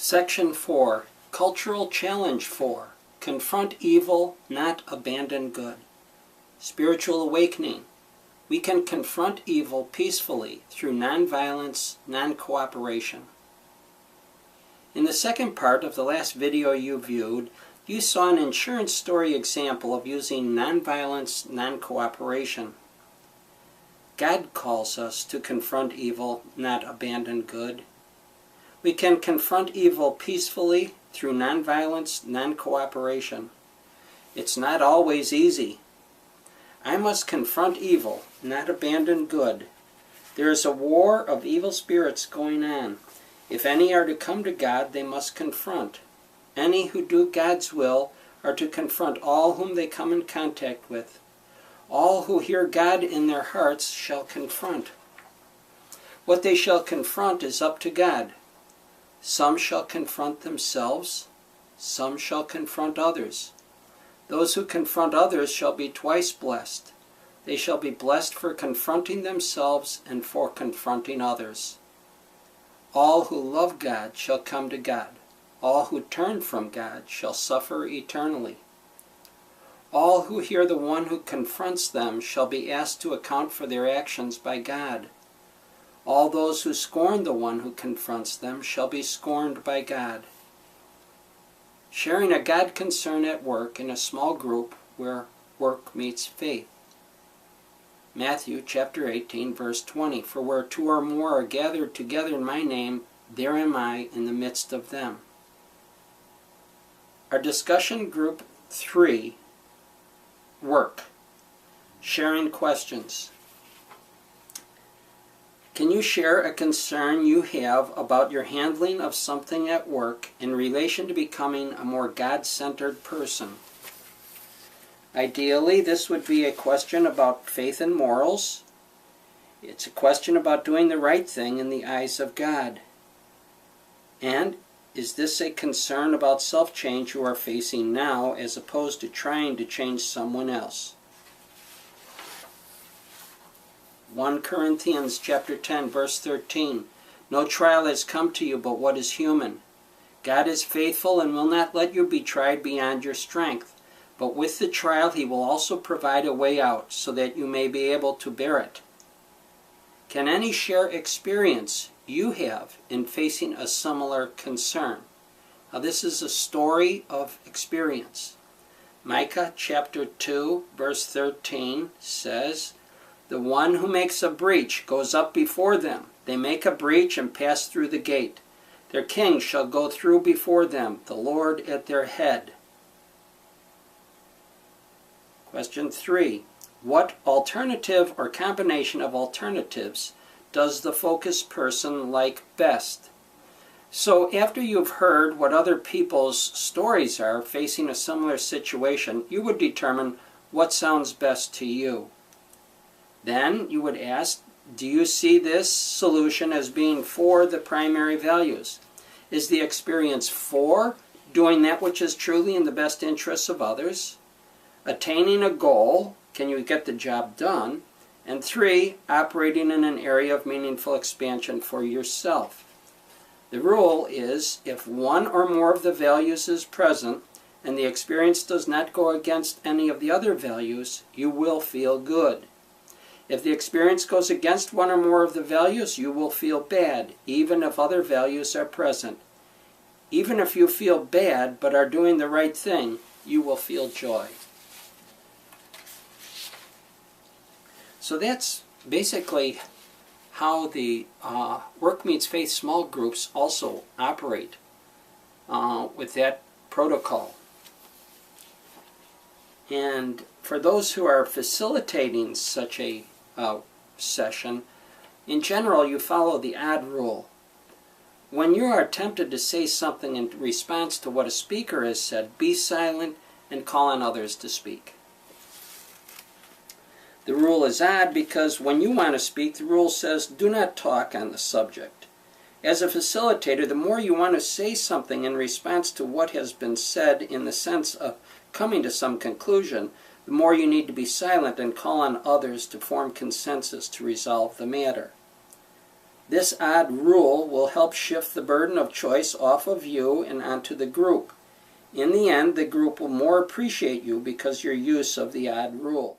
Section 4, Cultural Challenge 4, Confront Evil, Not Abandon Good. Spiritual Awakening. We can confront evil peacefully through nonviolence, non-cooperation. In the second part of the last video you viewed, you saw an insurance story example of using nonviolence, non-cooperation. God calls us to confront evil, not abandon good. We can confront evil peacefully through nonviolence, non-cooperation. It's not always easy. I must confront evil, not abandon good. There is a war of evil spirits going on. If any are to come to God, they must confront. Any who do God's will are to confront all whom they come in contact with. All who hear God in their hearts shall confront. What they shall confront is up to God. Some shall confront themselves, some shall confront others. Those who confront others shall be twice blessed. They shall be blessed for confronting themselves and for confronting others. All who love God shall come to God. All who turn from God shall suffer eternally. All who hear the one who confronts them shall be asked to account for their actions by God. All those who scorn the one who confronts them shall be scorned by God. Sharing a God concern at work in a small group where work meets faith. Matthew chapter 18, verse 20, For where two or more are gathered together in my name, there am I in the midst of them. Our discussion group 3, Work. Sharing questions. Can you share a concern you have about your handling of something at work in relation to becoming a more God-centered person? Ideally, this would be a question about faith and morals. It's a question about doing the right thing in the eyes of God. And is this a concern about self-change you are facing now as opposed to trying to change someone else? 1 Corinthians chapter 10, verse 13. No trial has come to you but what is human. God is faithful and will not let you be tried beyond your strength. But with the trial he will also provide a way out so that you may be able to bear it. Can any share experience you have in facing a similar concern? Now this is a story of experience. Micah chapter 2, verse 13 says, The one who makes a breach goes up before them. They make a breach and pass through the gate. Their king shall go through before them, the Lord at their head. Question 3. What alternative or combination of alternatives does the focused person like best? So after you've heard what other people's stories are facing a similar situation, you would determine what sounds best to you. Then you would ask, do you see this solution as being for the primary values? Is the experience for doing that which is truly in the best interests of others? Attaining a goal, can you get the job done? And 3, operating in an area of meaningful expansion for yourself. The rule is, if one or more of the values is present, and the experience does not go against any of the other values, you will feel good. If the experience goes against one or more of the values, you will feel bad, even if other values are present. Even if you feel bad but are doing the right thing, you will feel joy. So that's basically how the Work Meets Faith small groups also operate with that protocol. And for those who are facilitating such a session, in general you follow the odd rule. When you are tempted to say something in response to what a speaker has said, be silent and call on others to speak. The rule is odd because when you want to speak, the rule says do not talk on the subject. As a facilitator, the more you want to say something in response to what has been said in the sense of coming to some conclusion, the more you need to be silent and call on others to form consensus to resolve the matter. This odd rule will help shift the burden of choice off of you and onto the group. In the end, the group will more appreciate you because of your use of the odd rule.